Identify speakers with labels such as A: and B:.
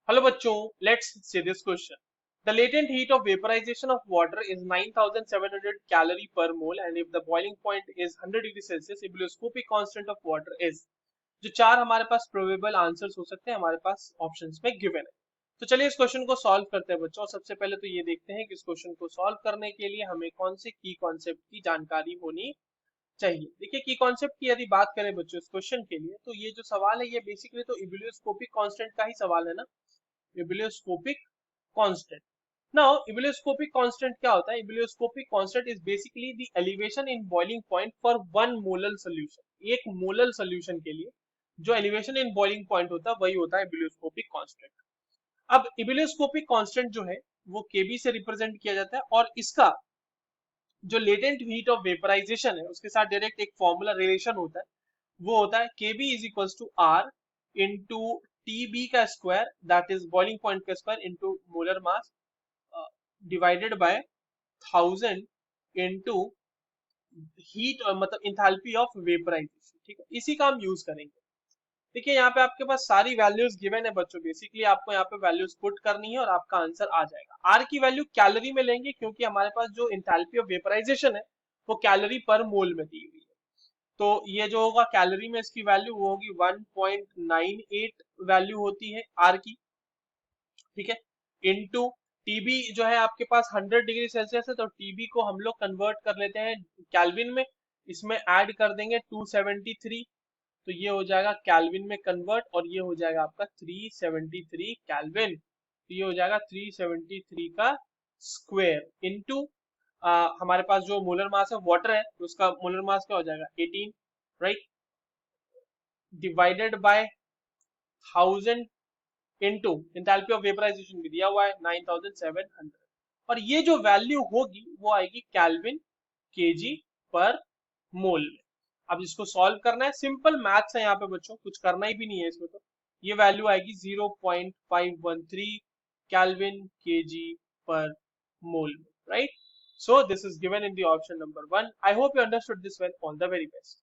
A: Hello बच्चों, let's see this question. The latent heat of vaporization of water is 9700 calorie per mole and if the boiling point is 100 degree Celsius, ebullioscopic constant of water is. जो चार हमारे पास probable answers हो सकते हैं हमारे पास options में given है. तो चलिए इस क्वेश्चन को सॉल्व करते हैं बच्चों. सबसे पहले तो ये देखते हैं कि इस क्वेश्चन को सॉल्व करने के लिए हमें कौन से की कॉन्सेप्ट की जानकारी होनी चाहिए. देखिए की कॉन्सेप्ट की यदि बात करें बच्चों इस क्वेश्चन के लिए, तो ये जो सवाल है ये बेसिकली तो इबुलियोस्कोपिक कांस्टेंट का ही सवाल है ना. Ebullioscopic constant. Now, ebullioscopic constant क्या होता है? Ebullioscopic constant is basically the elevation in boiling point for one molar solution. एक मोलर solution के लिए जो elevation in boiling point होता है वही होता है ebullioscopic constant. अब ebullioscopic constant जो है वो kb से रिप्रेजेंट किया जाता है और इसका जो लेटेंट हीट ऑफ वेपराइजेशन है उसके साथ डायरेक्ट एक फॉर्मूला रिलेशन होता है. वो होता है kb is equals to R into TB का square that is boiling point का square into molar mass divided by 1000 into heat मतलब इंथैल्पी ऑफ वेपराइजेशन. ठीक है, इसी का हम यूज करेंगे. देखिए यहाँ पे आपके पास सारी वैल्यूज गिवन है बच्चों. बेसिकली आपको यहाँ पे वैल्यूज पुट करनी है और आपका आंसर आ जाएगा. आर की वैल्यू कैलोरी में लेंगे क्योंकि हमारे पास जो इंथैल्पी ऑफ वेपराइजेशन है वो कैलोरी पर मोल में दी हुई है. तो ये जो होगा कैलोरी में इसकी वैल्यू वो होगी 1.98 वैल्यू होती है आर की. ठीक है, इनटू टीबी जो है आपके पास 100 डिग्री सेल्सियस है तो टीबी को हम लोग कन्वर्ट कर लेते हैं कैल्विन में. इसमें ऐड कर देंगे 273 तो ये हो जाएगा कैल्विन में कन्वर्ट और ये हो जाएगा आपका 373 कैल्विन. तो ये हो जाएगा 373 का स्क्वायर इनटू हमारे पास जो मोलर मास है वाटर है तो उसका मोलर मास क्या हो जाएगा 18, right, divided by 1000 into enthalpy of vaporisation भी दिया हुआ है 9700 और ये जो वैल्यू होगी वो आएगी कैल्विन केजी पर मोल में. अब इसको सॉल्व करना है. सिंपल मैथ्स है यहाँ पे बच्चों, कुछ करना ही भी नहीं है इसमें. तो ये वैल्यू आएगी 0.513 कैल्विन केजी पर मोल में, right. So this is given in the option number 1. I hope you understood this well. All the very best.